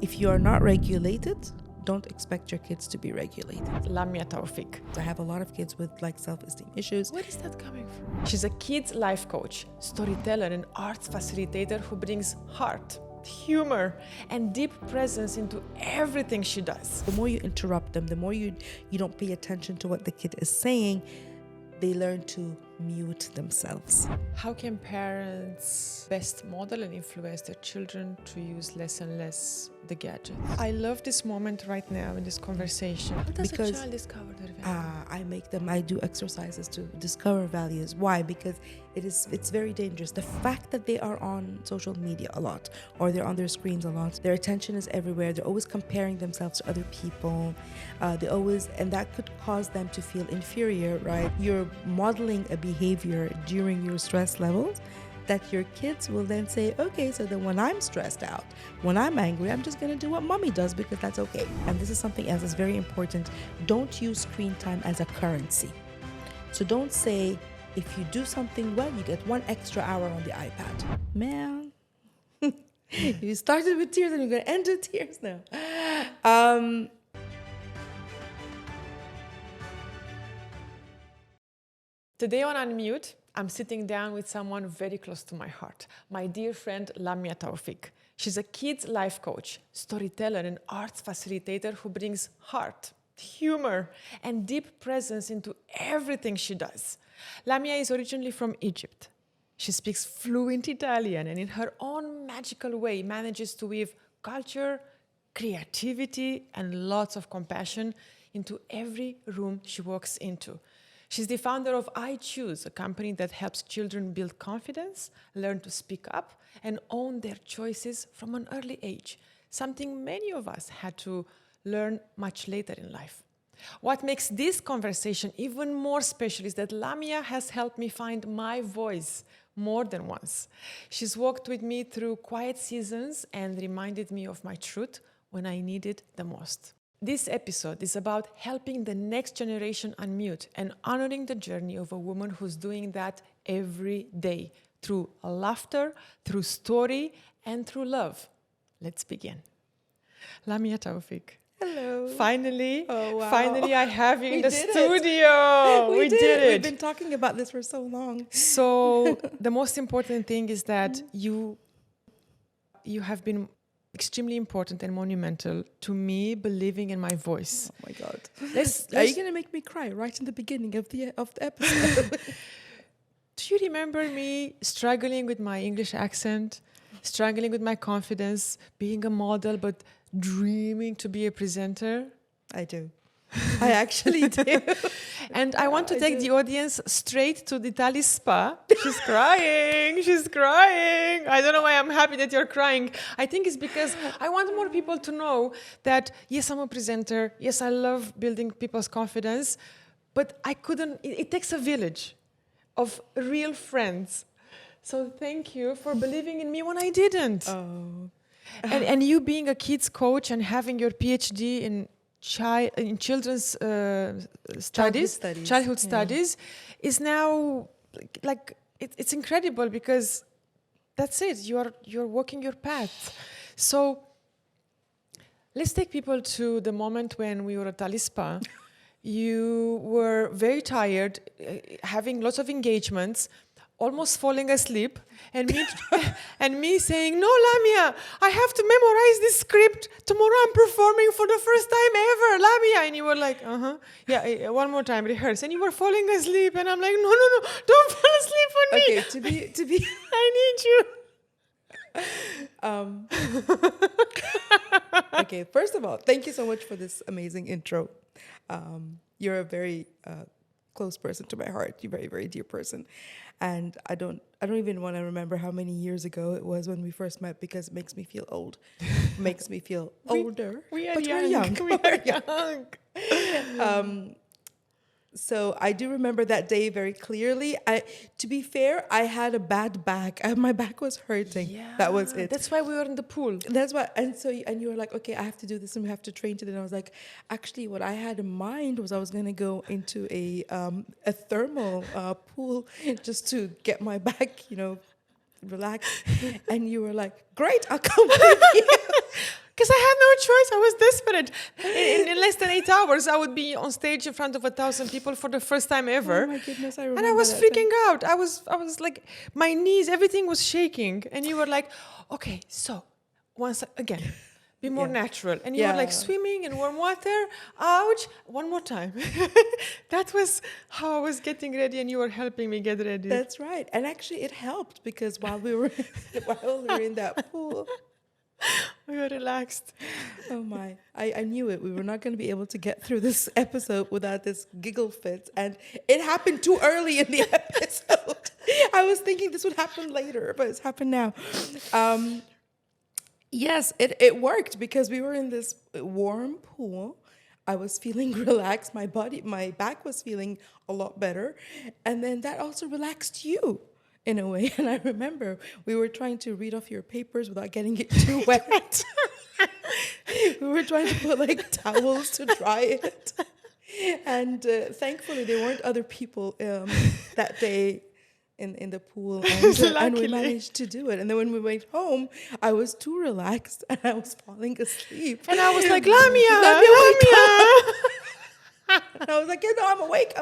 If you are not regulated, don't expect your kids to be regulated. Lamya Tawfik. I have a lot of kids with like self-esteem issues. Where is that coming from? She's a kids life coach, storyteller, and arts facilitator who brings heart, humor, and deep presence into everything she does. The more you interrupt them, the more you don't pay attention to what the kid is saying, they learn to mute themselves. How can parents best model and influence their children to use less and less the gadgets? I love this moment right now in this conversation. How does Because, a child discover their value? I do exercises to discover values. Why? Because it's very dangerous. The fact that they are on social media a lot, or they're on their screens a lot, their attention is everywhere. They're always comparing themselves to other people. And that could cause them to feel inferior, right? You're modeling a behavior during your stress levels that your kids will then say, okay, so then when I'm stressed out, when I'm angry, I'm just going to do what mommy does because that's okay. And this is something else that's very important. Don't use screen time as a currency. So don't say, if you do something well, you get 1 extra hour on the iPad. Man, you started with tears and you're going to end with tears now. Today on UnMute, I'm sitting down with someone very close to my heart, my dear friend Lamya Tawfik. She's a kids life coach, storyteller, and arts facilitator who brings heart, humor, and deep presence into everything she does. Lamya is originally from Egypt. She speaks fluent Italian and in her own magical way manages to weave culture, creativity, and lots of compassion into every room she walks into. She's the founder of I Choose, a company that helps children build confidence, learn to speak up, and own their choices from an early age, something many of us had to learn much later in life. What makes this conversation even more special is that Lamya has helped me find my voice more than once. She's walked with me through quiet seasons and reminded me of my truth when I need it the most. This episode is about helping the next generation unmute and honoring the journey of a woman who's doing that every day through laughter, through story, and through love. Let's begin. Lamya Tawfik. Hello. Finally, Oh, wow. Finally I have you in the did it. studio. We did it. We've been talking about this for so long. So the most important thing is that you have been extremely important and monumental to me believing in my voice. Oh my God. Are you going to make me cry right in the beginning of the episode? Do you remember me struggling with my English accent, struggling with my confidence, being a model, but dreaming to be a presenter? I do. I actually do. And I want to take the audience straight to the Tali spa. She's crying. She's crying. I don't know why I'm happy that you're crying. I think it's because I want more people to know that, yes, I'm a presenter. Yes, I love building people's confidence. But I couldn't, it takes a village of real friends. So thank you for believing in me when I didn't. Oh. And you being a kids coach and having your PhD in children's childhood studies, is now like it's incredible because that's it. You're walking your path. So let's take people to the moment when we were at Talispa. You were very tired, having lots of engagements, almost falling asleep, and me saying, "No, Lamya, I have to memorize this script. Tomorrow I'm performing for the first time ever, Lamya." And you were like, yeah, one more time, rehearse. And you were falling asleep, and I'm like, no, don't fall asleep on me. Okay, to be I need you. Okay, first of all, thank you so much for this amazing intro. You're a very close person to my heart. You're a very, very dear person. And I don't even want to remember how many years ago it was when we first met because it makes me feel old. Makes me feel older. We're young. We're young. So I do remember that day very clearly. To be fair, I had a bad back. My back was hurting. Yeah, that was it. That's why we were in the pool. That's why. And you were like, okay, I have to do this and we have to train today. And I was like, actually, what I had in mind was I was going to go into a thermal pool just to get my back, relax. And you were like, great, I'll come with you. Because I had no choice. I was desperate. In less than 8 hours, I would be on stage in front of 1,000 people for the first time ever. Oh my goodness, I remember And I was that freaking time. out. I was like, my knees, everything was shaking. And you were like, okay, so once again, be more natural. And you were like swimming in warm water. Ouch. One more time. That was how I was getting ready, and you were helping me get ready. That's right. And actually it helped because while we were in that pool, We were relaxed. oh my, I knew it. We were not going to be able to get through this episode without this giggle fit. And it happened too early in the episode. I was thinking this would happen later, but it's happened now. Yes, it worked because we were in this warm pool. I was feeling relaxed. My back was feeling a lot better. And then that also relaxed you in a way. And I remember we were trying to read off your papers without getting it too wet. We were trying to put like towels to dry it. And thankfully there weren't other people that day in the pool, and we managed to do it. And then when we went home, I was too relaxed and I was falling asleep. And I was like, Lamya. And I was like, I'm awake.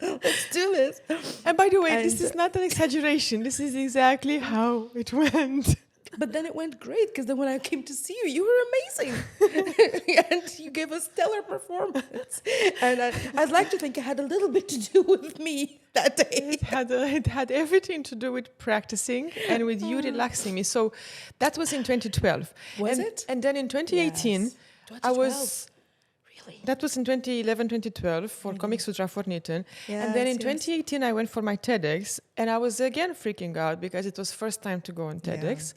Let's do this. And by the way, this is not an exaggeration. This is exactly how it went. But then it went great because then when I came to see you, you were amazing. And you gave a stellar performance. And I'd like to think it had a little bit to do with me that day. It had everything to do with practicing and with you relaxing me. So that was in 2012. Was it? And then in 2018, Yes. I was... Really? That was in 2011, 2012 for Comic Sutra for Newton. And then in 2018, I went for my TEDx. And I was again freaking out because it was first time to go on TEDx.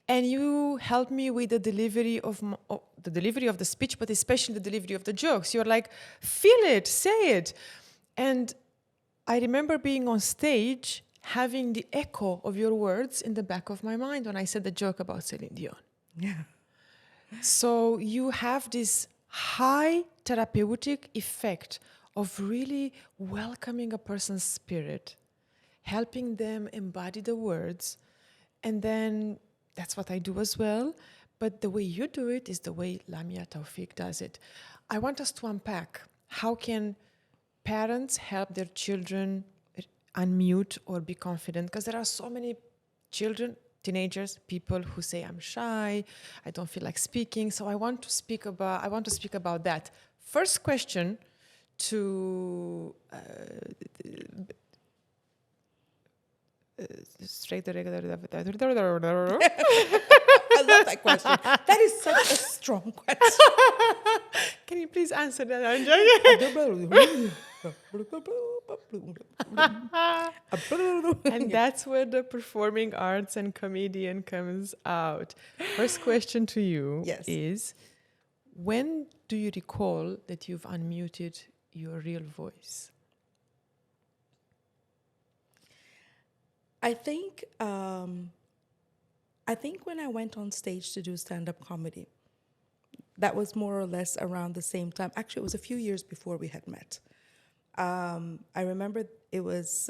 And you helped me with the delivery of the speech, but especially the delivery of the jokes. You're like, feel it, say it. And I remember being on stage, having the echo of your words in the back of my mind when I said the joke about Celine Dion. Yeah. So you have this high therapeutic effect of really welcoming a person's spirit, helping them embody the words, and then that's what I do as well. But the way you do it is the way Lamya Tawfik does it. I want us to unpack how can parents help their children unmute or be confident, because there are so many children, teenagers, people who say, I'm shy, I don't feel like speaking. So I want to speak about that. First question to straight the regular. I love that question. That is such a strong question. Can you please answer that, Anja? And that's where the performing arts and comedian comes out. First question to you is, when do you recall that you've unmuted your real voice? I think when I went on stage to do stand-up comedy, that was more or less around the same time. Actually, it was a few years before we had met. I remember it was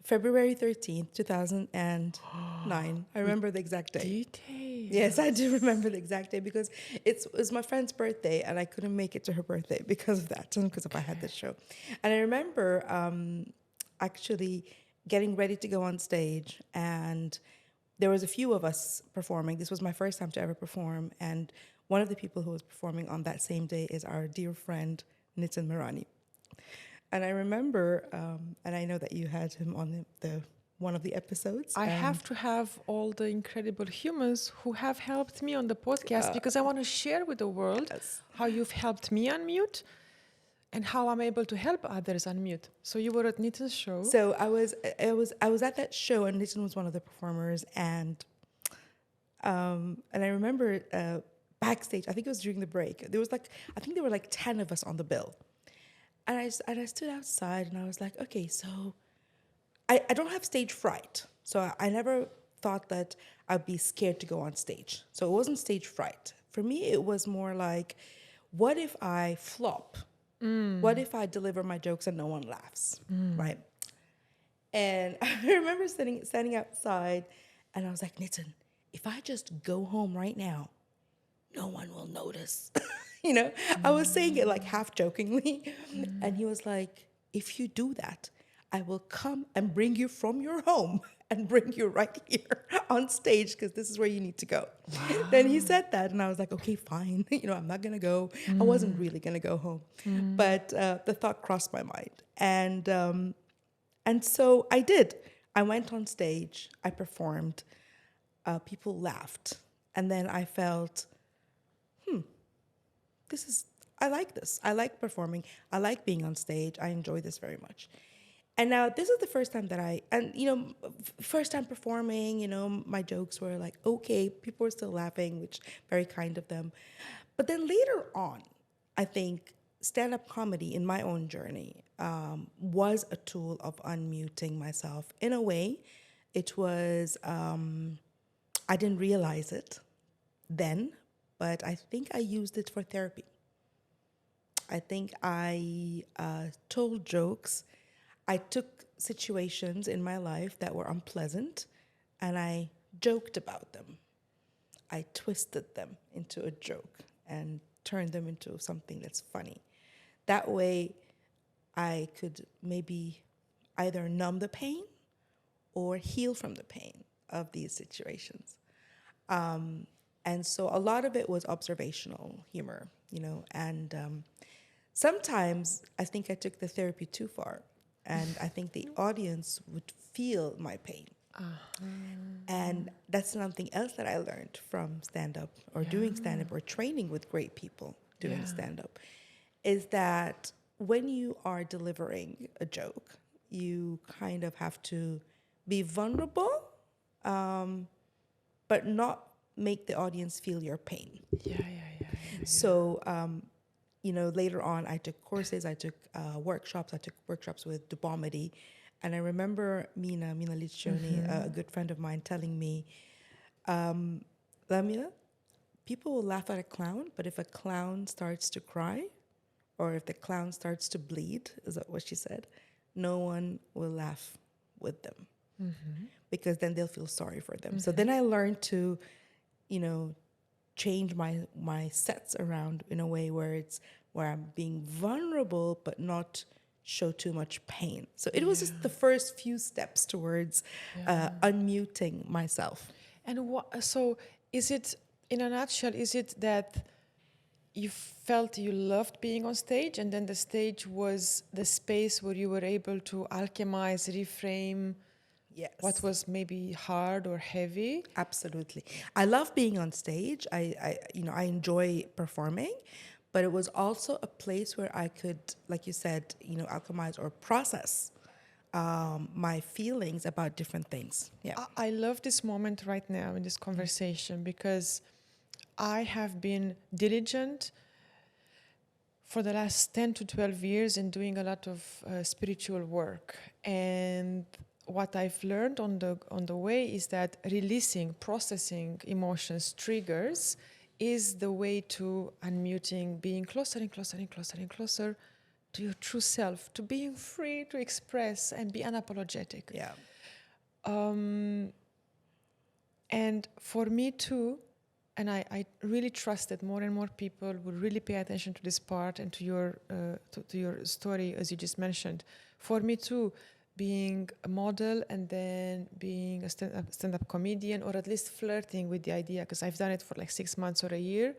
February 13th, 2009. I remember the exact day. Details. Yes, I do remember the exact day because it was my friend's birthday and I couldn't make it to her birthday because of that, because if I had this show. And I remember actually getting ready to go on stage, and there was a few of us performing. This was my first time to ever perform, and one of the people who was performing on that same day is our dear friend Nitin Mirani. And I remember, and I know that you had him on the one of the episodes. I have to have all the incredible humans who have helped me on the podcast because I want to share with the world how you've helped me unmute and how I'm able to help others unmute. So you were at Nitin's show. So I was at that show, and Nitin was one of the performers, and I remember backstage. I think it was during the break. There was I think there were 10 of us on the bill, and I stood outside, and I was like, okay, so I don't have stage fright, so I never thought that I'd be scared to go on stage. So it wasn't stage fright for me. It was more like, what if I flop? What if I deliver my jokes and no one laughs, right? And I remember standing outside, and I was like, Nitin, if I just go home right now, no one will notice. I was saying it like half jokingly. And he was like, if you do that, I will come and bring you from your home and bring you right here on stage because this is where you need to go. Then he said that, and I was like, okay, fine. I'm not going to go. I wasn't really going to go home. But the thought crossed my mind. And so I did. I went on stage, I performed, people laughed. And then I felt, I like this. I like performing. I like being on stage. I enjoy this very much. And now this is the first time that first time performing, my jokes were like, okay, people were still laughing, which very kind of them. But then later on, I think stand-up comedy in my own journey was a tool of unmuting myself. In a way, it was, I didn't realize it then, but I think I used it for therapy. I think I told jokes. I took situations in my life that were unpleasant and I joked about them. I twisted them into a joke and turned them into something that's funny. That way, I could maybe either numb the pain or heal from the pain of these situations. And so a lot of it was observational humor, and sometimes I think I took the therapy too far, and I think the audience would feel my pain. And that's something else that I learned from stand-up or doing stand-up or training with great people doing stand-up, is that when you are delivering a joke, you kind of have to be vulnerable, but not make the audience feel your pain. So, later on, I took courses, I took workshops. I took workshops with Dubomedy. And I remember Mina Lichoni, a good friend of mine, telling me, Lamya, people will laugh at a clown, but if a clown starts to cry, or if the clown starts to bleed, is that what she said? No one will laugh with them. Because then they'll feel sorry for them. So then I learned to, change my sets around in a way where I'm being vulnerable but not show too much pain. So it was just the first few steps towards unmuting myself. And so is it, in a nutshell, is it that you felt you loved being on stage and then the stage was the space where you were able to alchemize, reframe what was maybe hard or heavy? Absolutely. I love being on stage. I enjoy performing, but it was also a place where I could, like you said, alchemize or process my feelings about different things. Yeah. I love this moment right now in this conversation because I have been diligent for the last 10 to 12 years in doing a lot of spiritual work. And what I've learned on the way is that releasing, processing emotions, triggers, is the way to unmuting, being closer and closer and closer and closer to your true self, to being free to express and be unapologetic. Yeah. And for me too, and I really trust that more and more people will really pay attention to this part and to your story, as you just mentioned. For me too, being a model and then being a stand-up comedian, or at least flirting with the idea, because I've done it for like 6 months or a year,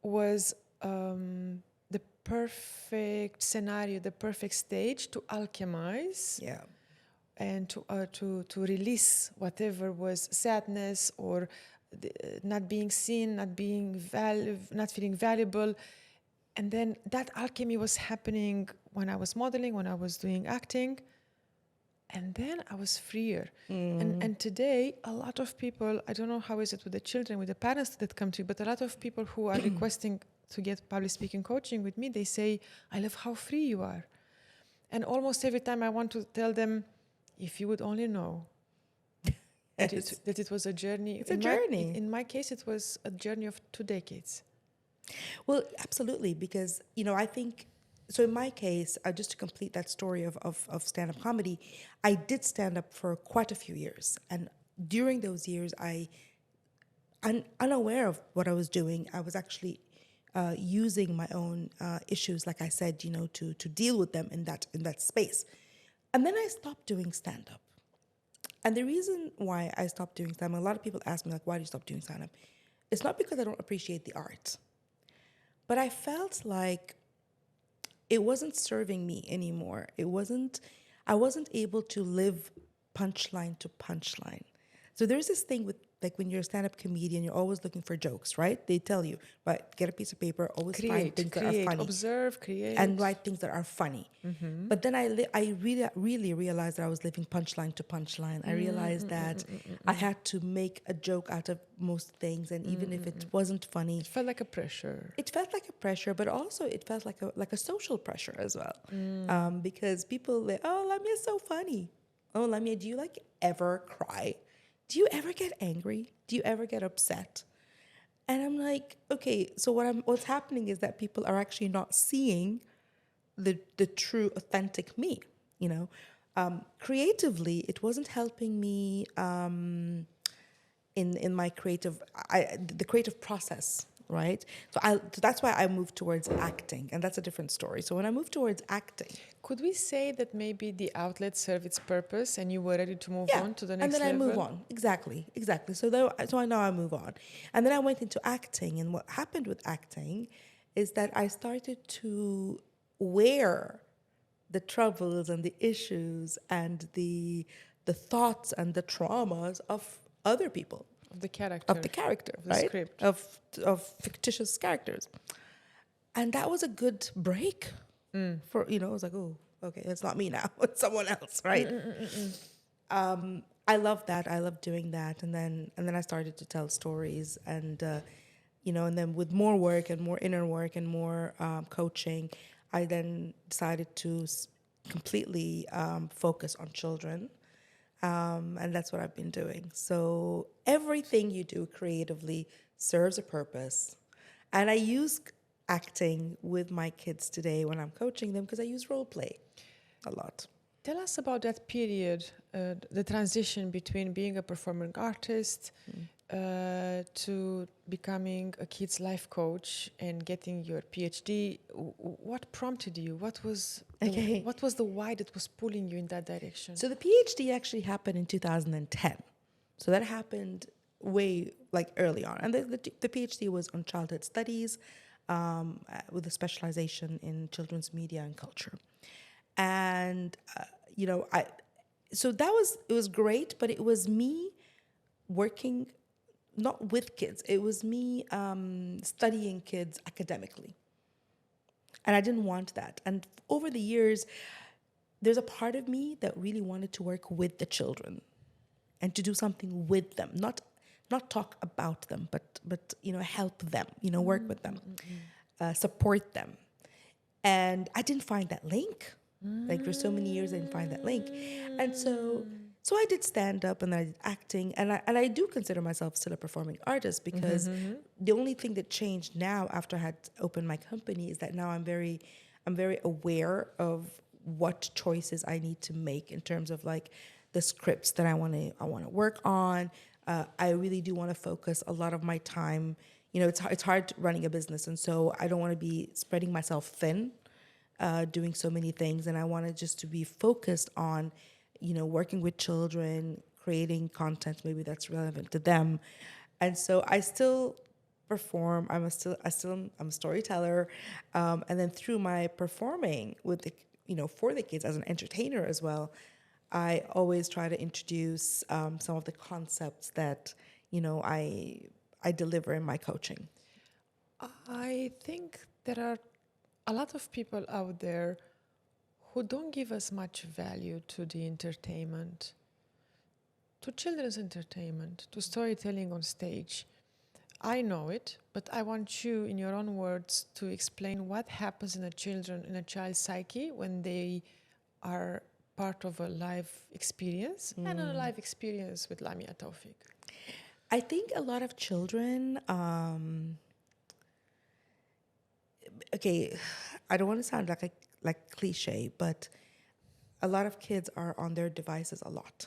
was the perfect scenario, the perfect stage to alchemize. Yeah. And to release whatever was sadness or not being seen, not feeling valuable. And then that alchemy was happening when I was modeling, when I was doing acting. And then I was freer. And today, a lot of people, I don't know how is it with the children, with the parents that come to you, but a lot of people who are requesting to get public speaking coaching with me, they say, I love how free you are. And almost every time I want to tell them, if you would only know that it was a journey. It's a journey. In my case, it was a journey of 2 decades. Well, absolutely, because, I think so in my case, just to complete that story of stand-up comedy, I did stand up for quite a few years. And during those years, unaware of what I was doing, I was actually using my own issues, like I said, to deal with them in that space. And then I stopped doing stand-up. And the reason why I stopped doing stand-up, a lot of people ask me, like, why do you stop doing stand-up? It's not because I don't appreciate the art, but I felt like it wasn't serving me anymore. I wasn't able to live punchline to punchline. So there's this thing with, like, when you're a stand-up comedian, you're always looking for jokes, right? They tell you, right, get a piece of paper, always find things that are funny. Observe, create. And write things that are funny. But then I really realized that I was living punchline to punchline. I realized that I had to make a joke out of most things, and even if it wasn't funny, It felt like a pressure. it felt like a pressure, but also it felt like a social pressure as well, because people like, oh, Lamya's so funny. Oh, Lamya, do you like ever cry? Do you ever get angry? Do you ever get upset? And I'm like, okay, so what's happening is that people are actually not seeing the true, authentic me. Creatively, it wasn't helping me in my the creative process, right? So that's why I moved towards acting, and that's a different story. So when I moved towards acting, could we say that maybe the outlet served its purpose and you were ready to move on to the next and then level? I move on. Exactly. So I know I move on, and then I went into acting, and what happened with acting is that I started to wear the troubles and the issues and the thoughts and the traumas of other people, Of the character. of the character, of the right? script. Of fictitious characters. And that was a good break for, I was like, oh, okay, it's not me now. It's someone else, right? I love that. I love doing that. And then I started to tell stories, and and then with more work and more inner work and more coaching, I then decided to completely focus on children. And that's what I've been doing. So everything you do creatively serves a purpose. And I use acting with my kids today when I'm coaching them, because I use role play a lot. Tell us about that period, the transition between being a performing artist to becoming a kid's life coach and getting your PhD. What prompted you? What was the why that was pulling you in that direction? So the PhD actually happened in 2010. So that happened way early on. And the PhD was on childhood studies with a specialization in children's media and culture. And, so it was great, but it was me working not with kids. It was me studying kids academically. And I didn't want that. And over the years, there's a part of me that really wanted to work with the children and to do something with them, not talk about them, but help them, work with them, support them. And I didn't find that link. For so many years, I didn't find that link. And so I did stand up, and I did acting, and I do consider myself still a performing artist, because the only thing that changed now after I had opened my company is that now I'm very aware of what choices I need to make in terms of the scripts that I want to work on. I really do want to focus a lot of my time. It's hard running a business, and so I don't want to be spreading myself thin, doing so many things, and I wanted just to be focused on, working with children, creating content maybe that's relevant to them. And so I still perform. I'm a storyteller, and then through my performing with for the kids as an entertainer as well, I always try to introduce some of the concepts that I deliver in my coaching. I think there are a lot of people out there who don't give as much value to the entertainment, to children's entertainment, to storytelling on stage. I know it, but I want you, in your own words, to explain what happens in a child's psyche when they are part of a live experience and a live experience with Lamya Tawfik. I think a lot of children, I don't want to sound like cliche, but a lot of kids are on their devices a lot.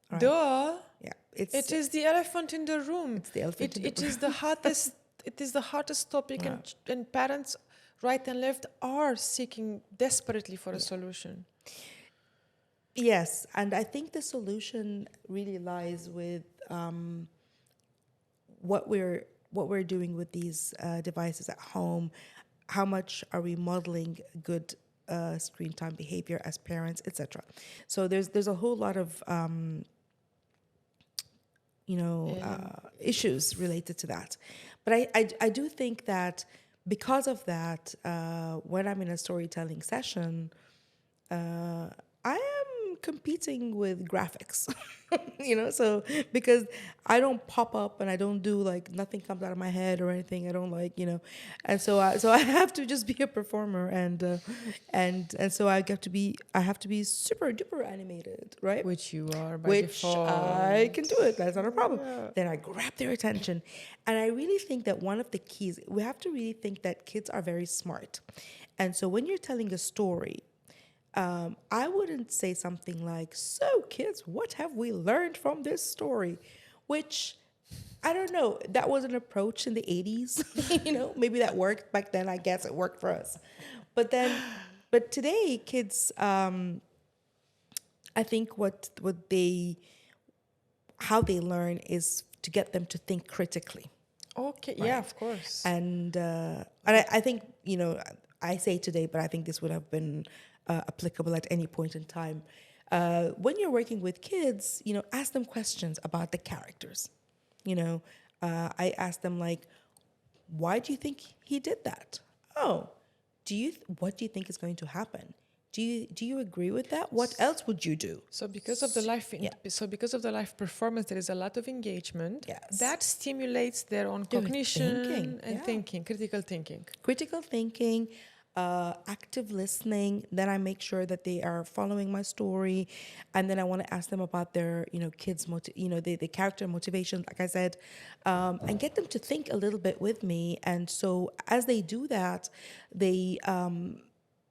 Right? Duh. Yeah, It is the elephant in the room. It's the elephant in the It room. is the hottest. It is the hottest topic, and parents, right and left, are seeking desperately for a solution. Yes, and I think the solution really lies with what we're doing with these devices at home. How much are we modeling good screen time behavior as parents, etc. So there's a whole lot of issues related to that. But I do think that because of that, when I'm in a storytelling session, I am competing with graphics, so because I don't pop up and I don't do like nothing comes out of my head or anything. I don't and so I have to just be a performer and so I have to be super duper animated, right? Which you are by Which default. I can do it. That's not a problem. Then I grab their attention, and I really think that one of the keys we have to really think that kids are very smart, and so when you're telling a story. I wouldn't say something like, "So, kids, what have we learned from this story?" Which I don't know. That was an approach in the 80s. Maybe that worked back then. I guess it worked for us. But today, kids, I think how they learn is to get them to think critically. Okay, yeah, of course. And I think, I say today, but I think this would have been applicable at any point in time. When you're working with kids, ask them questions about the characters. I ask them like, why do you think he did that? Oh, what do you think is going to happen? Do you agree with that? What else would you do? So because of the live performance, there is a lot of engagement. Yes. That stimulates their own Their cognition thinking, and thinking, critical thinking. Critical thinking, active listening. Then I make sure that they are following my story, and then I want to ask them about their kids the character motivation, like I said, and get them to think a little bit with me. And so as they do that,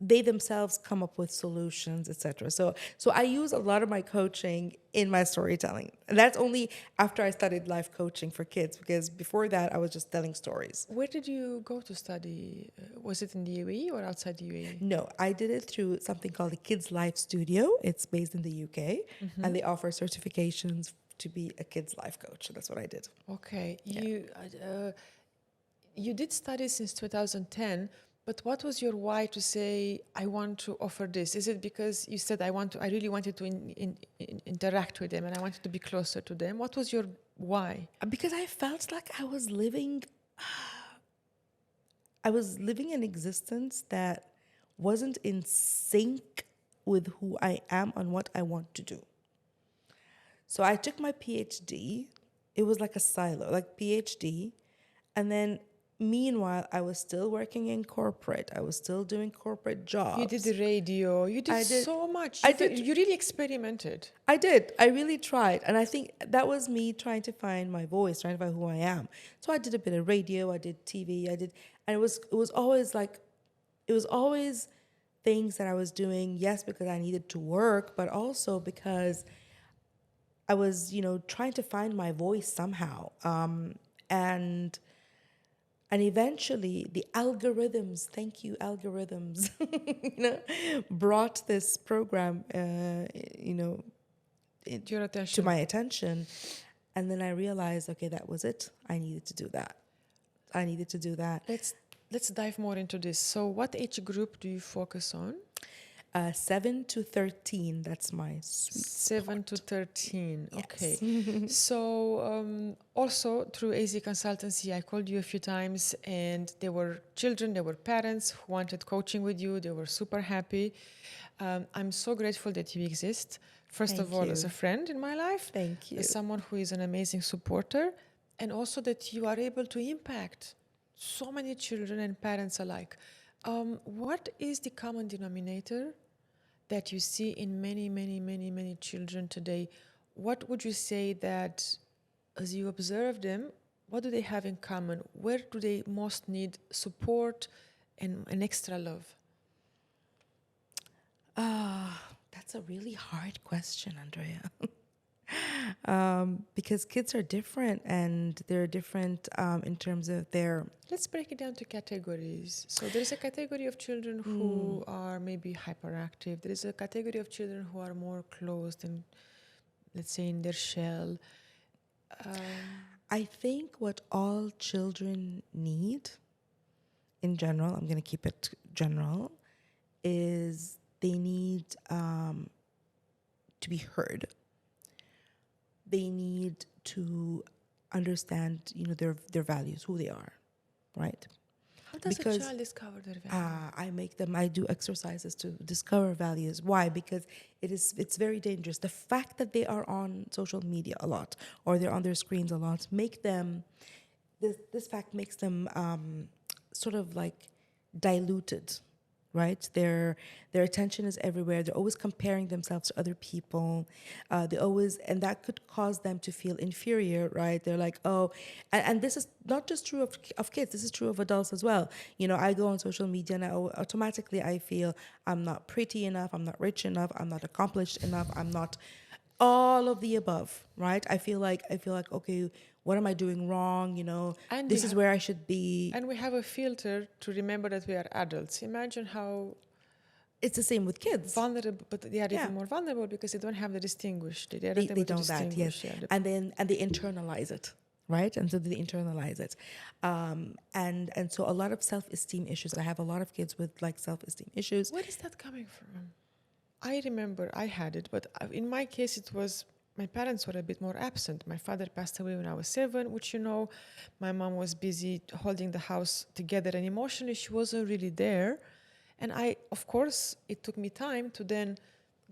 they themselves come up with solutions, etc. So I use a lot of my coaching in my storytelling. And that's only after I studied life coaching for kids, because before that I was just telling stories. Where did you go to study? Was it in the UAE or outside the UAE? No, I did it through something called the Kids Life Studio. It's based in the UK, and they offer certifications to be a kids life coach. So that's what I did. Okay, you did study since 2010. But what was your why to say, I want to offer this? Is it because you said, I really wanted to interact with them and I wanted to be closer to them? What was your why? Because I felt like I was living an existence that wasn't in sync with who I am and what I want to do. So I took my PhD. It was like a silo, like PhD. And then meanwhile, I was still working in corporate. I was still doing corporate jobs. You did the radio. You did so much. You really experimented. I did. I really tried. And I think that was me trying to find my voice, trying to find who I am. So I did a bit of radio. I did TV. And it was always things that I was doing, yes, because I needed to work, but also because I was, trying to find my voice somehow. And eventually the algorithms, thank you, algorithms, brought this program, Your attention. to my attention. And then I realized, okay, that was it. I needed to do that. Let's dive more into this. So what age group do you focus on? 7 to 13, that's my sweet 7 spot. to 13, Yes. okay. So also through AZ Consultancy, I called you a few times and there were children, there were parents who wanted coaching with you. They were super happy. I'm so grateful that you exist. First of all, as a friend in my life. Thank you. As someone who is an amazing supporter, and also that you are able to impact so many children and parents alike. What is the common denominator that you see in many children today? What would you say that, as you observe them, what do they have in common? Where do they most need support and an extra love? That's a really hard question, Andrea. Because kids are different, and they're different in terms of their. Let's break it down to categories. So there is a category of children who are maybe hyperactive. There is a category of children who are more closed and, let's say, in their shell. I think what all children need, in general, I'm going to keep it general, is they need to be heard. They need to understand, their values, who they are, right? How does a child discover their values? I do exercises to discover values. Why? Because it's very dangerous. The fact that they are on social media a lot, or they're on their screens a lot, this fact makes them sort of like diluted, right? Their attention is everywhere. They're always comparing themselves to other people. And that could cause them to feel inferior, right? They're like, oh, and this is not just true of kids. This is true of adults as well. I go on social media and automatically I feel I'm not pretty enough. I'm not rich enough. I'm not accomplished enough. I'm not all of the above, right? I feel like, okay, what am I doing wrong? And this is where I should be. And we have a filter to remember that we are adults. Imagine how it's the same with kids. Vulnerable, but they are even more vulnerable because they don't have the distinguish. They don't that, yes. And they internalize it, right? And so they internalize it. And so a lot of self-esteem issues. I have a lot of kids with like self-esteem issues. Where is that coming from? I remember I had it, but in my case, it was my parents were a bit more absent. My father passed away when I was 7, which, my mom was busy holding the house together, and emotionally she wasn't really there. And of course, it took me time to then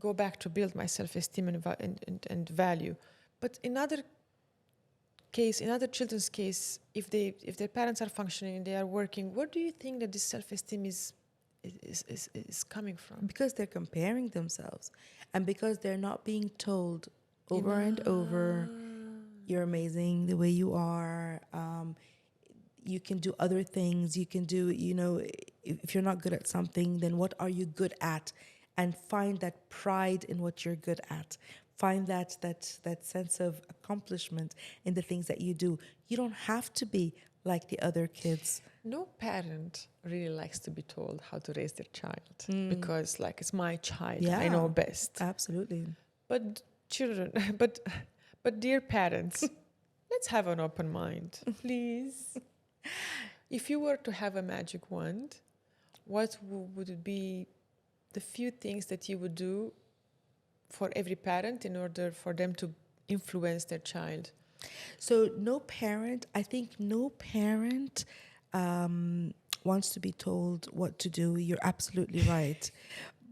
go back to build my self-esteem and value. But in other children's case, if their parents are functioning and they are working, where do you think that this self-esteem is coming from? Because they're comparing themselves, and because they're not being told over and over, you're amazing the way you are. You can do other things. You can do, if you're not good at something, then what are you good at? And find that pride in what you're good at. Find that sense of accomplishment in the things that you do. You don't have to be like the other kids. No parent really likes to be told how to raise their child because, it's my child. Yeah, I know best. Absolutely. But children, but dear parents, let's have an open mind, please. If you were to have a magic wand, what would it be the few things that you would do for every parent in order for them to influence their child? So no parent wants to be told what to do. You're absolutely right.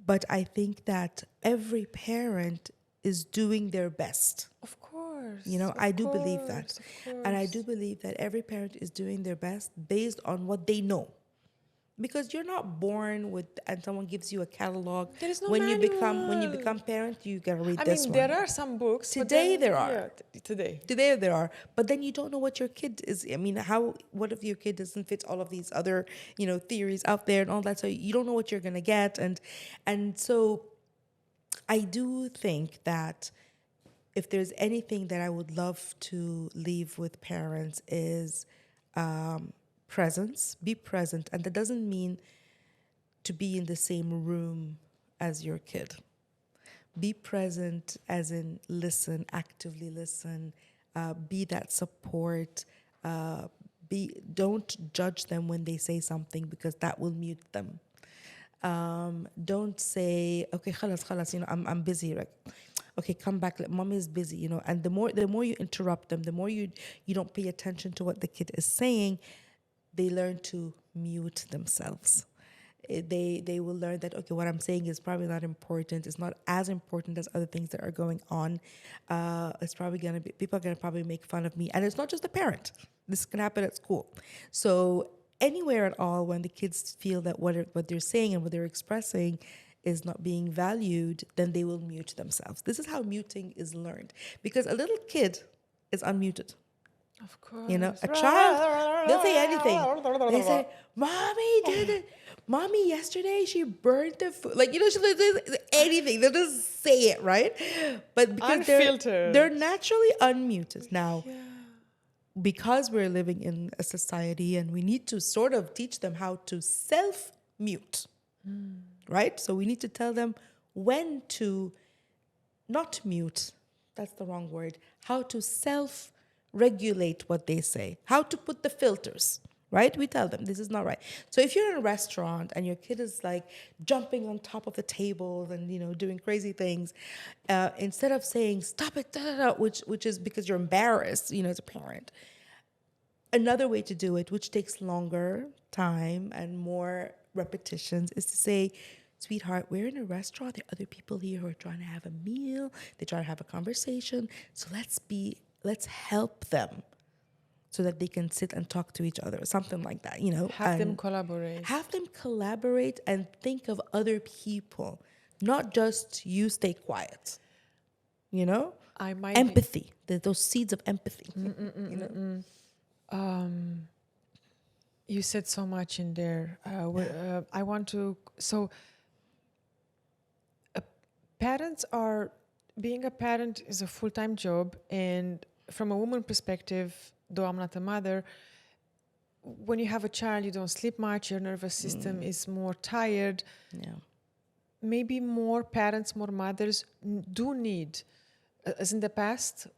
But I think that every parent is doing their best. Of course. I do believe that. And I do believe that every parent is doing their best based on what they know. Because you're not born with, and someone gives you a catalog. There is no when manual. When you become parent, you gotta read this one. There are some books. Today there are. Yeah, today there are. But then you don't know what your kid is. What if your kid doesn't fit all of these other, theories out there and all that? So you don't know what you're gonna get. And so I do think that if there's anything that I would love to leave with parents is presence. Be present. And that doesn't mean to be in the same room as your kid. Be present as in listen, actively listen, be that support, don't judge them when they say something because that will mute them. Don't say, okay, khalas, I'm busy. Like, okay, come back. Mommy is busy, And the more you interrupt them, the more you don't pay attention to what the kid is saying, they learn to mute themselves. They will learn that, okay, what I'm saying is probably not important. It's not as important as other things that are going on. It's probably going to be, people are going to probably make fun of me. And it's not just the parent. This can happen at school. So anywhere at all, when the kids feel that what they're saying and what they're expressing is not being valued, then they will mute themselves. This is how muting is learned. Because a little kid is unmuted. Of course. A child, they'll say anything. They say, Mommy did it. Mommy, yesterday she burned the food. Like, she does anything. They'll just say it, right? But because Unfiltered. they're naturally unmuted. Now, Yeah. because we're living in a society and we need to sort of teach them how to self-mute, right? So we need to tell them when to not mute, that's the wrong word, how to self-regulate what they say, how to put the filters, right? We tell them this is not right. So if you're in a restaurant and your kid is like jumping on top of the tables and doing crazy things, instead of saying stop it, da, da, da, which is because you're embarrassed, as a parent. Another way to do it, which takes longer time and more repetitions, is to say, sweetheart, we're in a restaurant. There are other people here who are trying to have a meal. They're trying to have a conversation. So let's help them so that they can sit and talk to each other, something like that, Have them collaborate. Have them collaborate and think of other people, not just you stay quiet, I might empathy, those seeds of empathy. You said so much in there. I want to. So, being a parent is a full-time job, and from a woman perspective, though I'm not a mother, when you have a child, you don't sleep much. Your nervous system is more tired. Yeah. Maybe more parents, more mothers do need, as in the past.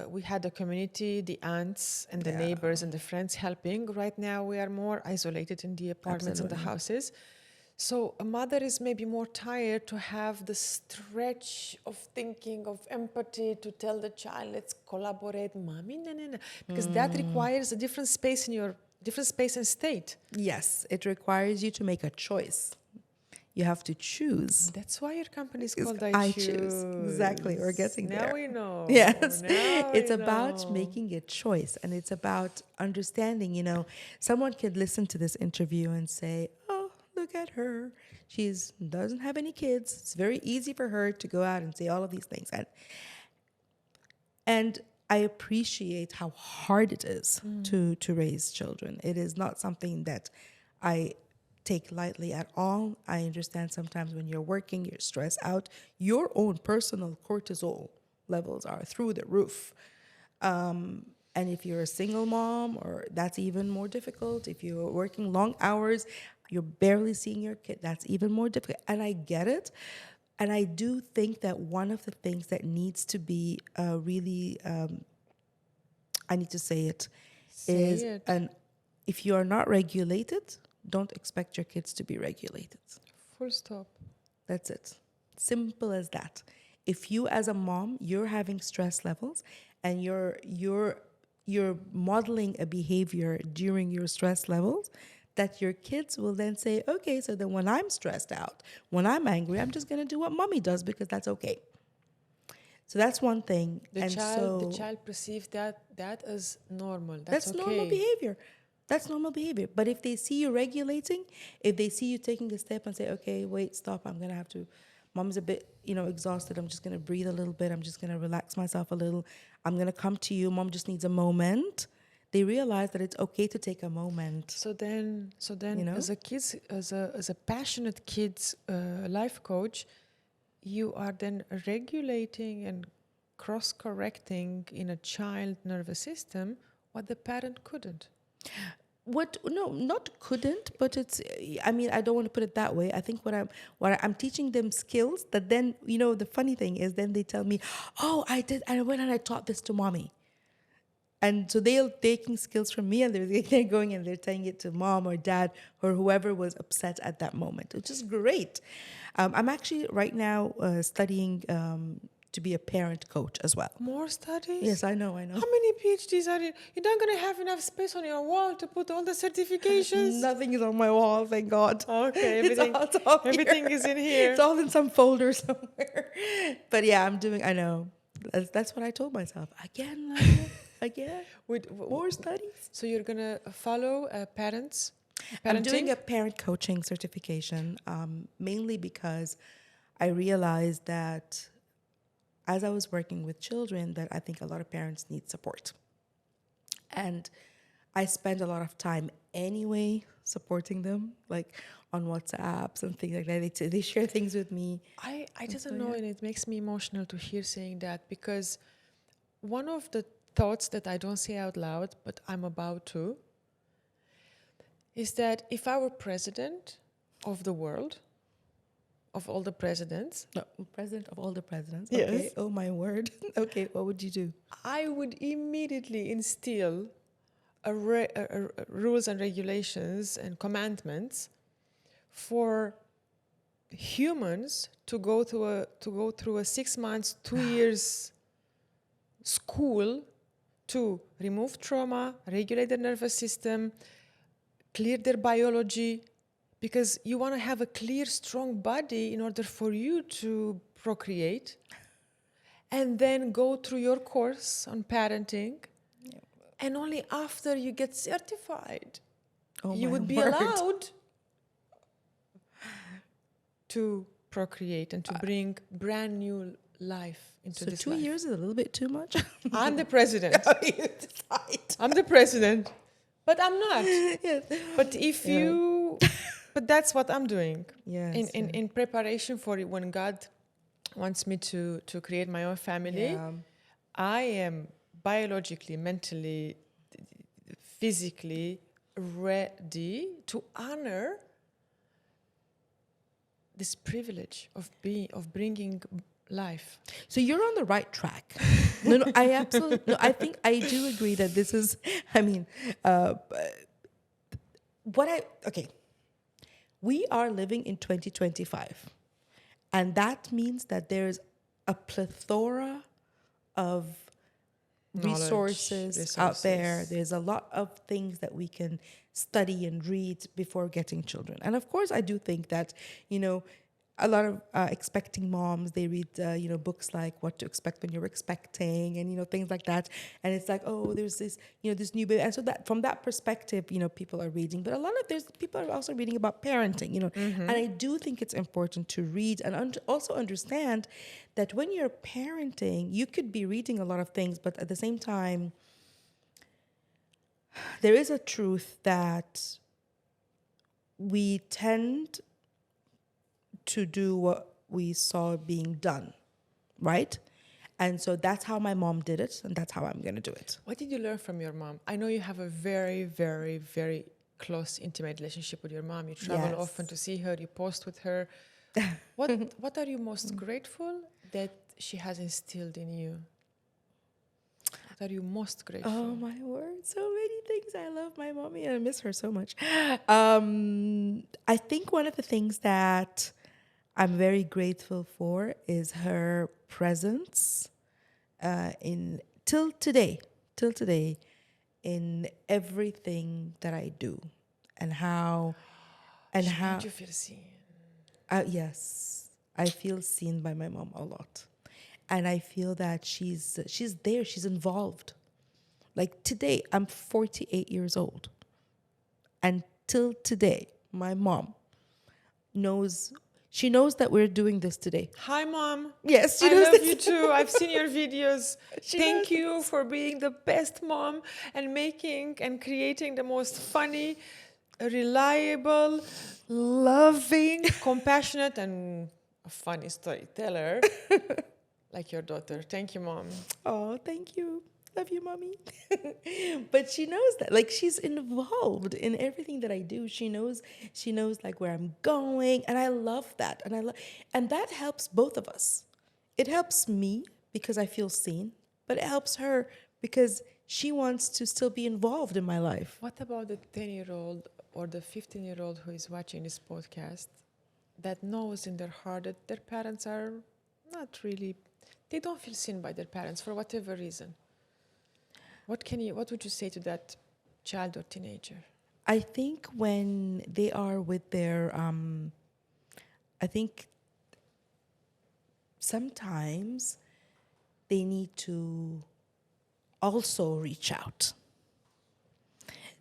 We had a community, the aunts and the neighbors and the friends helping. Right now, we are more isolated in the apartments and the houses. So a mother is maybe more tired to have the stretch of thinking, of empathy, to tell the child, let's collaborate, mommy, no. Because that requires a different space and state. Yes, it requires you to make a choice. You have to choose. That's why your company is called I choose. Exactly. We're getting there. Now we know. Yes. Now It's we about know. making a choice, and it's about understanding, someone could listen to this interview and say, oh, look at her. She doesn't have any kids. It's very easy for her to go out and say all of these things. And I appreciate how hard it is to raise children. It is not something that I take lightly at all. I understand sometimes when you're working, you're stressed out. Your own personal cortisol levels are through the roof. And if you're a single mom, or that's even more difficult. If you're working long hours, you're barely seeing your kid, that's even more difficult. And I get it. And I do think that one of the things that needs to be really, I need to say it, and if you are not regulated, don't expect your kids to be regulated. Full stop. That's it. Simple as that. If you as a mom, you're having stress levels and you're modeling a behavior during your stress levels, that your kids will then say, okay, so then when I'm stressed out, when I'm angry, I'm just going to do what mommy does because that's okay. So that's one thing. The child perceives that as normal. That's okay. Normal behavior. That's normal behavior. But if they see you regulating, if they see you taking a step and say, okay, wait, stop, I'm going to have to, mom's a bit, exhausted. I'm just going to breathe a little bit. I'm just going to relax myself a little. I'm going to come to you. Mom just needs a moment. They realize that it's okay to take a moment. So then, as a passionate kids life coach, you are then regulating and cross-correcting in a child nervous system what the parent couldn't. No, not couldn't, but it's, I don't want to put it that way. I think what I'm teaching them skills that then, the funny thing is then they tell me, oh, I went and I taught this to mommy. And so they're taking skills from me and they're going and they're telling it to mom or dad or whoever was upset at that moment, which is great. I'm actually right now studying to be a parent coach as well. More studies? Yes, I know. How many PhDs are you? You're not going to have enough space on your wall to put all the certifications? Nothing is on my wall, thank God. Okay, everything is in here. It's all in some folder somewhere. But yeah, I know. That's what I told myself. Again. With more studies. So you're going to follow parents? Parenting? I'm doing a parent coaching certification, mainly because I realized that as I was working with children, that I think a lot of parents need support. And I spend a lot of time anyway supporting them, like on WhatsApps and things like that. They share things with me. I And just so, don't know, yeah. and it makes me emotional to hear saying that, because one of the thoughts that I don't say out loud, but I'm about to, is that if I were president of the world, of all the presidents, No, president of all the presidents. Yes. Okay. Oh my word. Okay. What would you do? I would immediately instill rules and regulations and commandments for humans to go through a 6 months, 2 years school to remove trauma, regulate their nervous system, clear their biology, because you want to have a clear, strong body in order for you to procreate, and then go through your course on parenting, and only after you get certified, Oh you my would be word. allowed to procreate and to bring brand new life into So this 2 life. years is a little bit too much. I'm the president. You decide. I'm the president. But I'm not. Yes. But if Yeah. you, but that's what I'm doing Yes. in preparation for it. When God wants me to create my own family, Yeah. I am biologically, mentally, physically ready to honor this privilege of bringing life. So you're on the right track. No, I absolutely, no, I think I do agree that this is, I mean, okay, we are living in 2025. And that means that there's a plethora of resources out there. There's a lot of things that we can study and read before getting children. And of course, I do think that, a lot of expecting moms, they read, books like What to Expect When You're Expecting, and, things like that. And it's like, oh, there's this, this new baby. And so that from that perspective, people are reading. But people are also reading about parenting, And I do think it's important to read and also understand that when you're parenting, you could be reading a lot of things, but at the same time, there is a truth that we tend to do what we saw being done, right? And so that's how my mom did it, and that's how I'm going to do it. What did you learn from your mom? I know you have a very, very, very close, intimate relationship with your mom. You travel often to see her, you post with her. What are you most grateful that she has instilled in you? What are you most grateful? Oh my word, so many things. I love my mommy and I miss her so much. I think one of the things that I'm very grateful for is her presence till today, in everything that I do, and how made you feel seen. Yes, I feel seen by my mom a lot, and I feel that she's there, she's involved. Like today, I'm 48 years old, and till today, my mom knows. She knows that we're doing this today. Hi, Mom. Yes, she I knows love this. you too. I've seen your videos. Thank you this. for being the best mom and making and creating the most funny, reliable, loving, compassionate, and a funny storyteller like your daughter. Thank you, Mom. Oh, thank you. Love you, mommy. But she knows that, like, she's involved in everything that I do. She knows like where I'm going, and I love that. And that helps both of us. It helps me because I feel seen, but it helps her because she wants to still be involved in my life. What about the 10-year-old or the 15-year-old who is watching this podcast that knows in their heart that their parents are not really, they don't feel seen by their parents for whatever reason? What would you say to that child or teenager? I think when they are with their, I think sometimes they need to also reach out.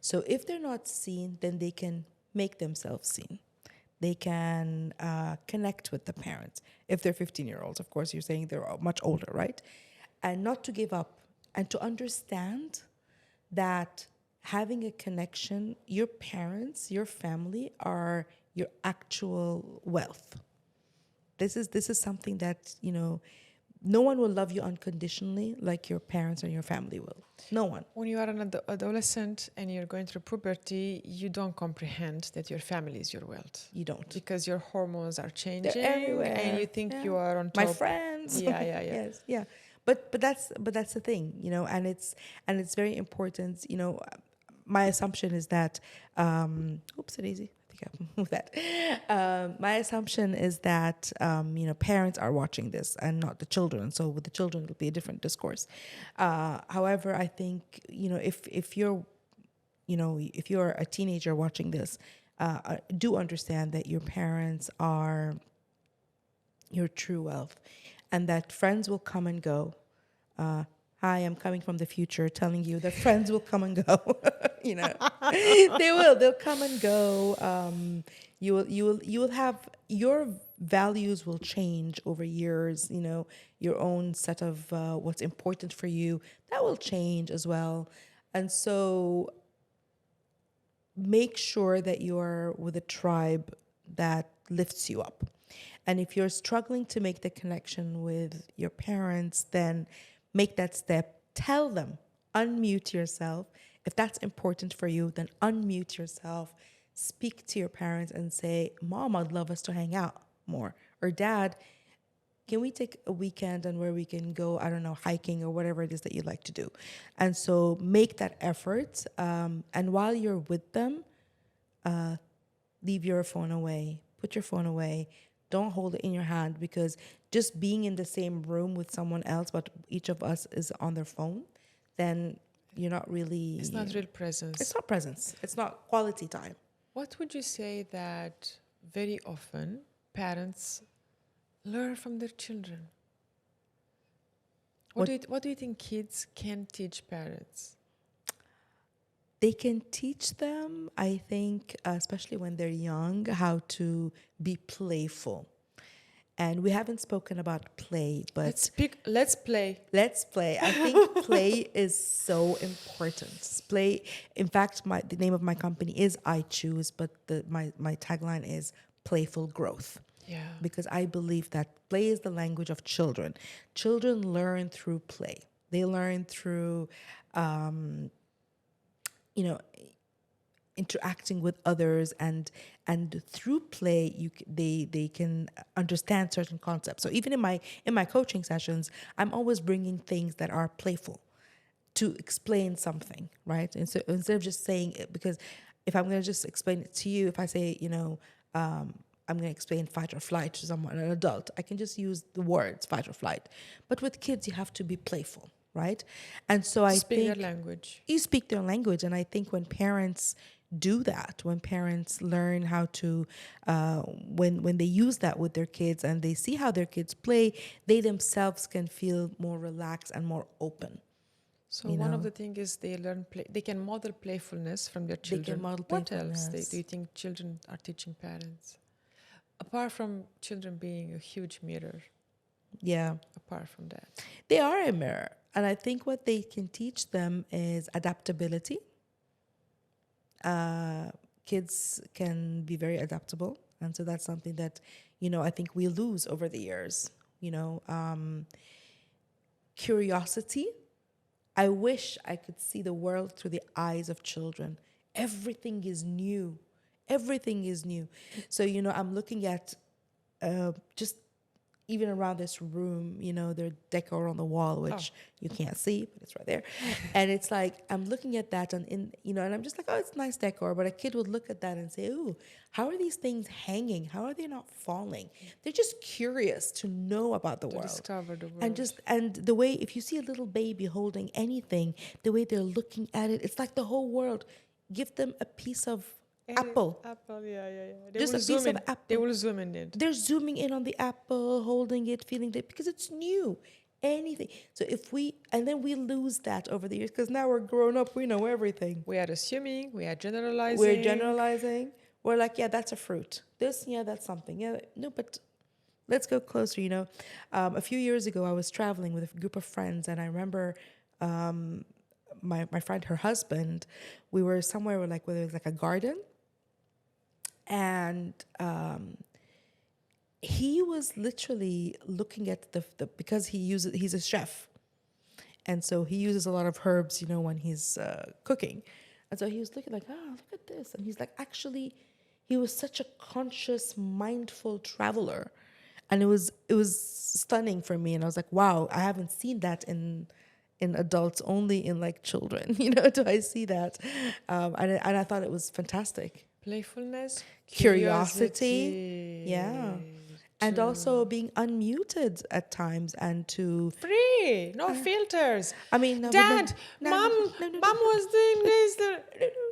So if they're not seen, then they can make themselves seen. They can connect with the parents. If they're 15-year-olds, of course, you're saying they're much older, right? And not to give up, and to understand that having a connection, your parents, your family are your actual wealth. This is something that, no one will love you unconditionally like your parents or your family will. No one. When you are an adolescent and you're going through puberty, you don't comprehend that your family is your wealth. You don't. Because your hormones are changing. They're everywhere. And you think you are on top. My friends. Yeah. Yes, yeah. But that's the thing, and it's very important. My assumption is that oops, it easy. I think I'm with that. My assumption is that parents are watching this and not the children. So with the children, it'll be a different discourse. However, I think if you're if you're a teenager watching this, do understand that your parents are your true wealth, and that friends will come and go. Hi, I'm coming from the future, telling you that friends will come and go. They will. They'll come and go. You will have your values will change over years. Your own set of what's important for you that will change as well, and so make sure that you're with a tribe that lifts you up. And if you're struggling to make the connection with your parents, then make that step. Tell them, unmute yourself. If that's important for you, then unmute yourself. Speak to your parents and say, Mom, I'd love us to hang out more. Or Dad, can we take a weekend and where we can go, I don't know, hiking or whatever it is that you like to do. And so make that effort. And while you're with them, leave your phone away. Put your phone away. Don't hold it in your hand, because just being in the same room with someone else, but each of us is on their phone, then you're not really... It's not real presence. It's not presence. It's not quality time. What would you say that very often parents learn from their children? What do you think kids can teach parents? They can teach them, I think, especially when they're young, how to be playful. And we haven't spoken about play, but... Let's play. Let's play. I think play is so important. Play, in fact, the name of my company is I Choose, but my tagline is playful growth. Yeah. Because I believe that play is the language of children. Children learn through play. They learn through, interacting with others, and through play, they can understand certain concepts. So even in my coaching sessions, I'm always bringing things that are playful to explain something, right? And so instead of just saying it, because if I'm going to just explain it to you, if I say, I'm going to explain fight or flight to someone, an adult, I can just use the words fight or flight. But with kids, you have to be playful, right? And so I think... Speak their language. You speak their language. And I think when parents do that, when parents learn how to, when they use that with their kids and they see how their kids play, they themselves can feel more relaxed and more open. So one of the things is they learn they can model playfulness from their children. They can model What playfulness. else do you think children are teaching parents? Apart from children being a huge mirror. Yeah. Apart from that. They are a mirror. And I think what they can teach them is adaptability. Kids can be very adaptable. And so that's something that, I think we lose over the years. Curiosity. I wish I could see the world through the eyes of children. Everything is new. Everything is new. So, I'm looking at just even around this room, there's decor on the wall, which you can't see, but it's right there. And it's like, I'm looking at that and I'm just like, oh, it's nice decor. But a kid would look at that and say, ooh, how are these things hanging? How are they not falling? They're just curious to know about the world. Discover the world. And the way, if you see a little baby holding anything, the way they're looking at it, it's like the whole world. Give them a piece of apple. Apple, yeah. Just a piece of apple. They will zoom in it. They're zooming in on the apple, holding it, feeling it, because it's new. Anything. So then we lose that over the years, because now we're grown up, we know everything. We are assuming, we are generalizing. We're like, yeah, that's a fruit. This, yeah, that's something. Yeah, no, but let's go closer, A few years ago, I was traveling with a group of friends, and I remember my friend, her husband, we were somewhere where there was like a garden, and he was literally looking at the because he's a chef, and so he uses a lot of herbs, when he's cooking, and so he was looking like, oh, look at this, and he's like, actually, he was such a conscious, mindful traveler, and it was stunning for me, and I was like, wow, I haven't seen that in adults, only in like children, do I see that, and I thought it was fantastic. Playfulness, Curiosity, yeah. And also being unmuted at times, and to free, no filters. I mean, no, Dad, no, Mom, no, no, Mom was doing this.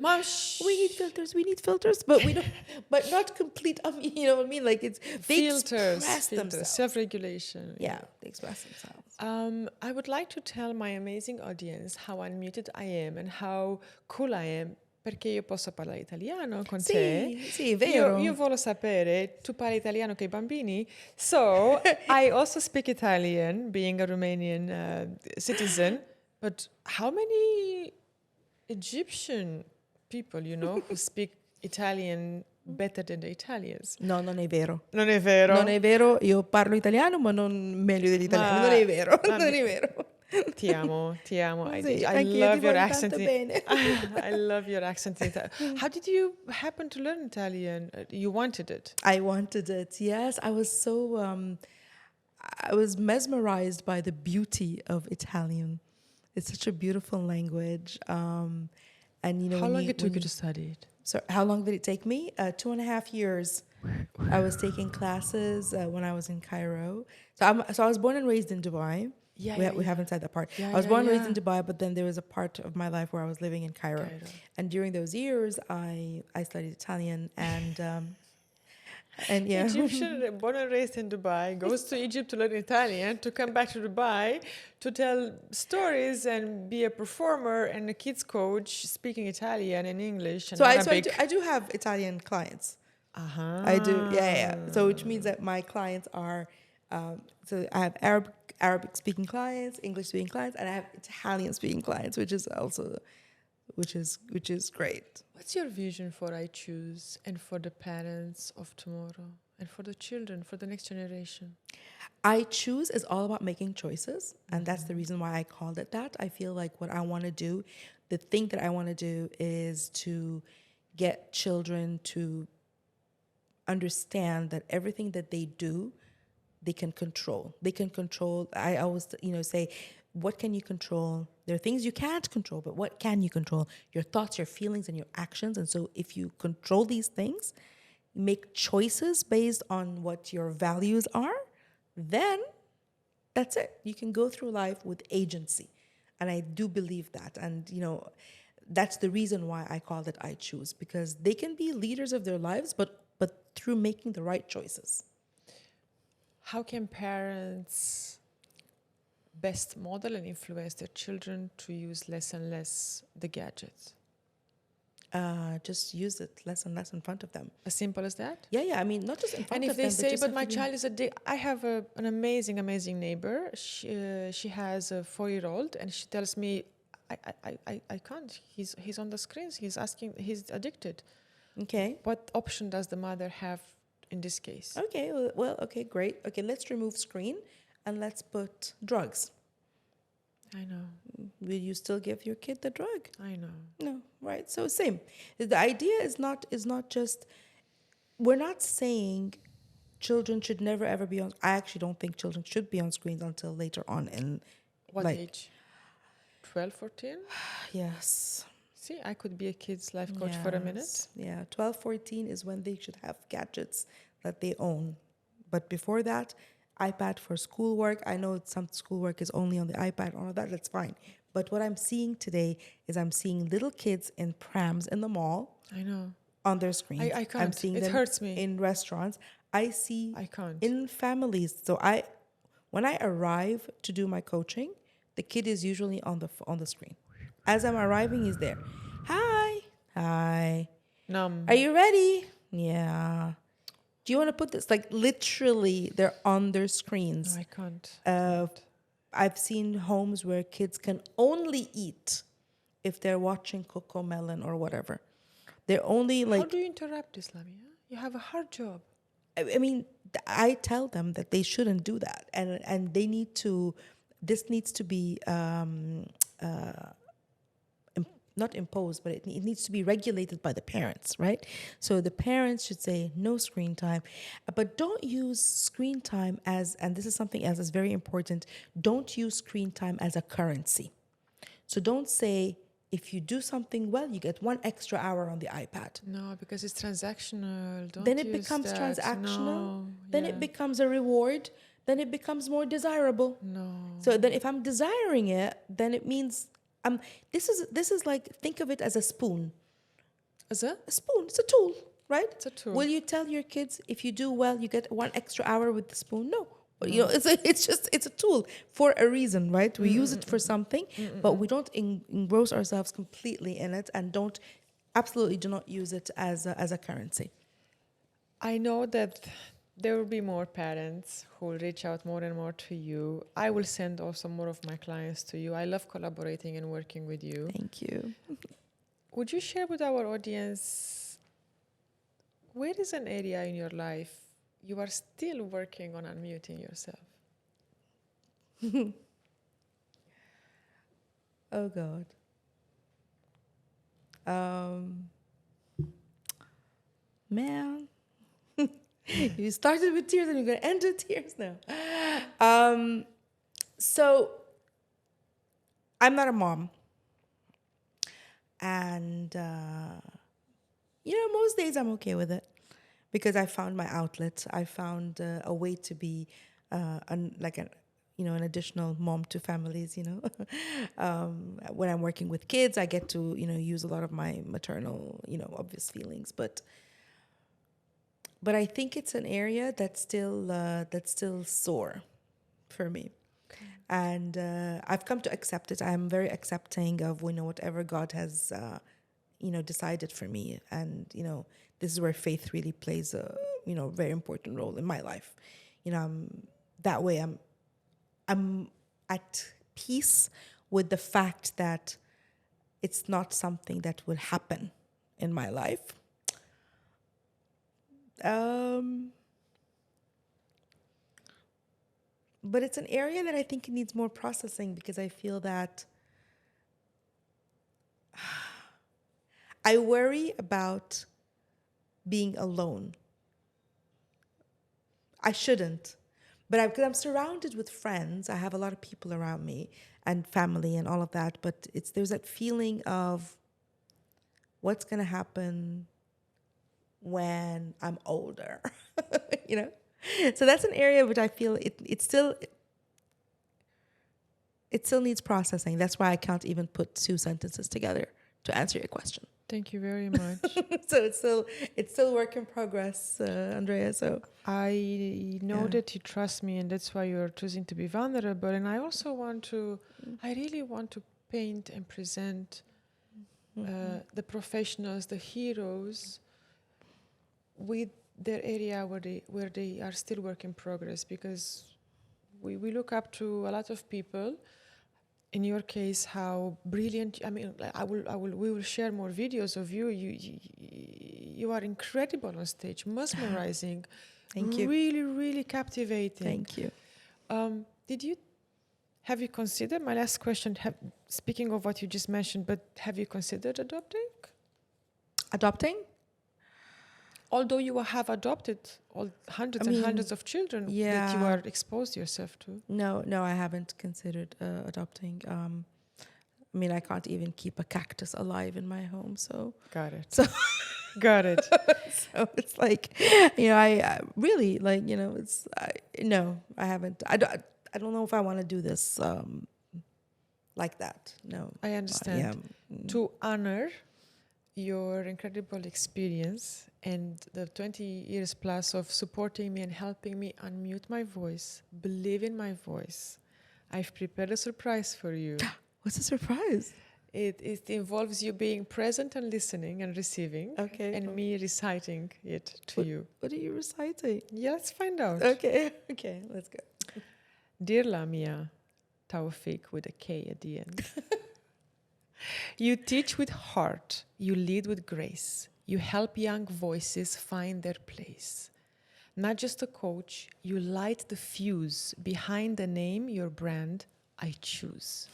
Mom, we need filters, but we don't. But not complete. You know what I mean? Like it's they express themselves. Self-regulation. Yeah, they express themselves. I would like to tell my amazing audience how unmuted I am and how cool I am. Perché io posso parlare italiano con te. Sì, è vero. Io voglio sapere, tu parli italiano con i bambini? So, I also speak Italian, being a Romanian citizen. But how many Egyptian people, who speak Italian better than the Italians? No, non è vero. Non è vero? Non è vero, io parlo italiano, ma non meglio dell'italiano. Non è vero, non è vero. Ti amo. Sì, I love your accent. Bene. I love your accent. How did you happen to learn Italian? You wanted it. I wanted it. Yes, I was so I was mesmerized by the beauty of Italian. It's such a beautiful language. And how long it took you to study it? So how long did it take me? 2.5 years. I was taking classes when I was in Cairo. So I was born and raised in Dubai. We haven't said that part. I was born and raised in Dubai, but then there was a part of my life where I was living in Cairo. And during those years, I studied Italian and yeah. Egyptian born and raised in Dubai goes to Egypt to learn Italian, to come back to Dubai to tell stories and be a performer and a kids coach speaking Italian and English and Arabic. I do have Italian clients. I do, yeah. So which means that my clients are. So I have Arabic speaking clients, English speaking clients, and I have Italian speaking clients, which is great. What's your vision for I Choose and for the parents of tomorrow and for the children, for the next generation? I Choose is all about making choices, and that's the reason why I called it that. I feel like what I want to do, the thing that I want to do is to get children to understand that everything that they do, they can control. I always, say, what can you control? There are things you can't control, but what can you control? Your thoughts, your feelings, and your actions. And so if you control these things, make choices based on what your values are, then that's it. You can go through life with agency. And I do believe that. And, that's the reason why I called it I Choose, because they can be leaders of their lives, but through making the right choices. How can parents best model and influence their children to use less and less the gadgets? Just use it less and less in front of them. As simple as that? Yeah. I mean, not just in front of them. And if they say, but my child is I have an amazing neighbor. She has a 4-year-old, and she tells me, I can't. He's on the screens. He's addicted. Okay. What option does the mother have in this case? Okay, okay, great. Okay, let's remove screen and let's put drugs. I know. Will you still give your kid the drug? I know. No, right. So same. The idea is not just, we're not saying children should never ever be on. I actually don't think children should be on screens until later on in what age? 12, 14? Yes. See, I could be a kid's life coach for a minute. Yeah, 12, 14 is when they should have gadgets that they own. But before that, iPad for schoolwork. I know some schoolwork is only on the iPad, all of that, that's fine. But what I'm seeing today is I'm seeing little kids in prams in the mall. I know. On their screens. I can't. I'm seeing it them hurts me. In restaurants. I can't. In families. So when I arrive to do my coaching, the kid is usually on the screen. As I'm arriving, he's there. Hi. Numb. Are you ready? Yeah. Do you want to put this? Like literally, they're on their screens. No, I can't. I've seen homes where kids can only eat if they're watching Coco Melon or whatever. They're only How like, do you interrupt this, Lamia? You have a hard job. I mean, I tell them that they shouldn't do that, and they need to. This needs to be not imposed, but it needs to be regulated by the parents, right? So the parents should say no screen time, but don't use screen time as, and this is something else that's very important, don't use screen time as a currency. So don't say, if you do something well, you get 1 extra hour on the iPad. No, because it's transactional. Don't Then it use becomes that. transactional. No, Then yeah. it becomes a reward. Then it becomes more desirable. No. So then if I'm desiring it, then it means this is like, think of it as a spoon. Is it? A spoon, it's a tool, right? It's a tool. Will you tell your kids, if you do well, you get 1 extra hour with the spoon? No. You know, it's a tool for a reason, right? We use it for something, but we don't engross ourselves completely in it, and absolutely do not use it as a currency. I know that there will be more parents who will reach out more and more to you. I will send also more of my clients to you. I love collaborating and working with you. Thank you. Would you share with our audience, where is an area in your life you are still working on unmuting yourself? Oh God. Man. You started with tears and you're going to end with tears now. So I'm not a mom. And, most days I'm okay with it because I found my outlet. I found a way to be an additional mom to families, when I'm working with kids, I get to, use a lot of my maternal, obvious feelings. But I think it's an area that's still sore for me. Okay. And I've come to accept it. I'm very accepting of, whatever God has, decided for me. And, this is where faith really plays a, very important role in my life. That way I'm at peace with the fact that it's not something that will happen in my life. But it's an area that I think needs more processing because I feel that I worry about being alone. I shouldn't, but because I'm surrounded with friends, I have a lot of people around me and family and all of that, but there's that feeling of what's going to happen when I'm older, So that's an area which I feel it still needs processing. That's why I can't even put 2 sentences together to answer your question. Thank you very much. So it's still work in progress, Andrea. So I know that you trust me, and that's why you're choosing to be vulnerable. And I also I really want to paint and present the professionals, the heroes, with their area where they are still work in progress, because we look up to a lot of people. In your case, how brilliant! I mean, we will share more videos of you. You are incredible on stage, mesmerizing. Thank you. Really, really captivating. Thank you. Have you considered? My last question. Speaking of what you just mentioned, but have you considered adopting? Adopting? Although you have adopted hundreds and hundreds of children that you are exposed yourself to. No, I haven't considered adopting. I can't even keep a cactus alive in my home, so. Got it. So got it. So it's like, I really no, I haven't. I don't know if I want to do this like that. No. I understand. To honor your incredible experience and the 20 years plus of supporting me and helping me unmute my voice, believe in my voice, I've prepared a surprise for you. What's the surprise? It involves you being present and listening and receiving, and me reciting it to you. What are you reciting? Yeah, let's find out. Okay, let's go. Dear Lamya Tawfik with a K at the end. You teach with heart, you lead with grace, you help young voices find their place. Not just a coach, you light the fuse behind the name, your brand, I choose.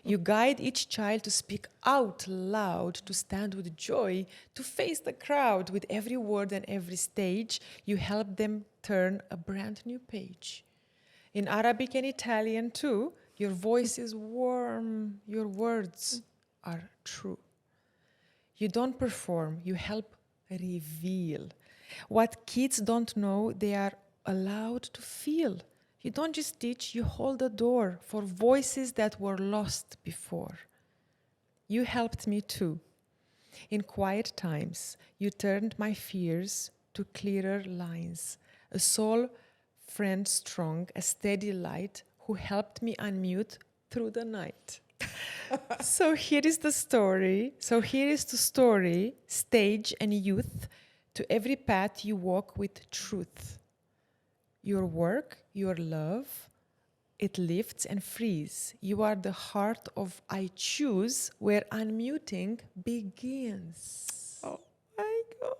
You guide each child to speak out loud, to stand with joy, to face the crowd with every word and every stage. You help them turn a brand new page. In Arabic and Italian too, your voice is warm, your words are true. You don't perform, you help reveal. What kids don't know, they are allowed to feel. You don't just teach, you hold the door for voices that were lost before. You helped me too. In quiet times, you turned my fears to clearer lines. A soul friend strong, a steady light who helped me unmute through the night. So here is the story. Stage and youth, to every path you walk with truth. Your work, your love, it lifts and frees. You are the heart of I choose, where unmuting begins. Oh my God.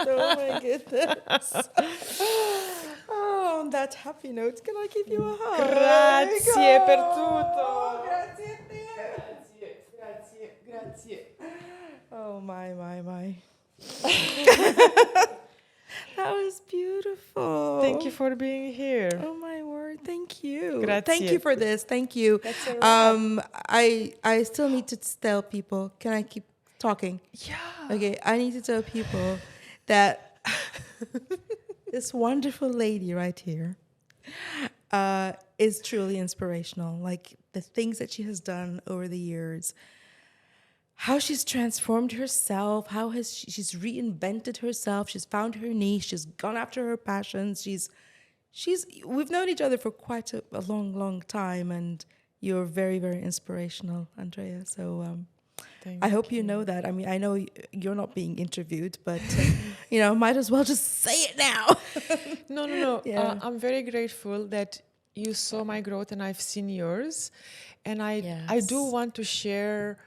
Oh my goodness. Oh, on that happy note, can I give you a hug? Grazie per tutto. Grazie a te. Grazie. Oh my. That was beautiful. Thank you for being here. Oh my word, thank you. Grazie. Thank you for this. Thank you. That's a wrap. I still need to tell people, can I keep talking? Yeah. Okay, I need to tell people that this wonderful lady right here is truly inspirational. Like the things that she has done over the years, how she's transformed herself, how she's reinvented herself, she's found her niche, she's gone after her passions. We've known each other for quite a long time, and you're very, very inspirational, Andrea. So I hope you know that. I mean, I know you're not being interviewed, but might as well just say it now. No. Yeah. I'm very grateful that you saw my growth and I've seen yours, and I do want to share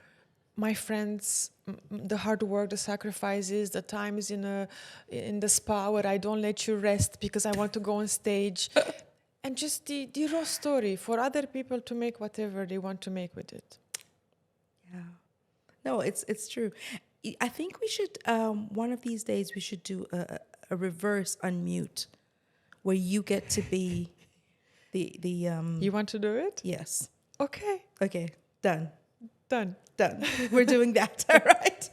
my friends, the hard work, the sacrifices, the times in the spa where I don't let you rest because I want to go on stage, and just the raw story for other people to make whatever they want to make with it. Yeah. No, it's true. I think we should one of these days we should do a reverse unmute where you get to be the You want to do it? Yes. Okay. Okay. Done. Done. We're doing that. All right.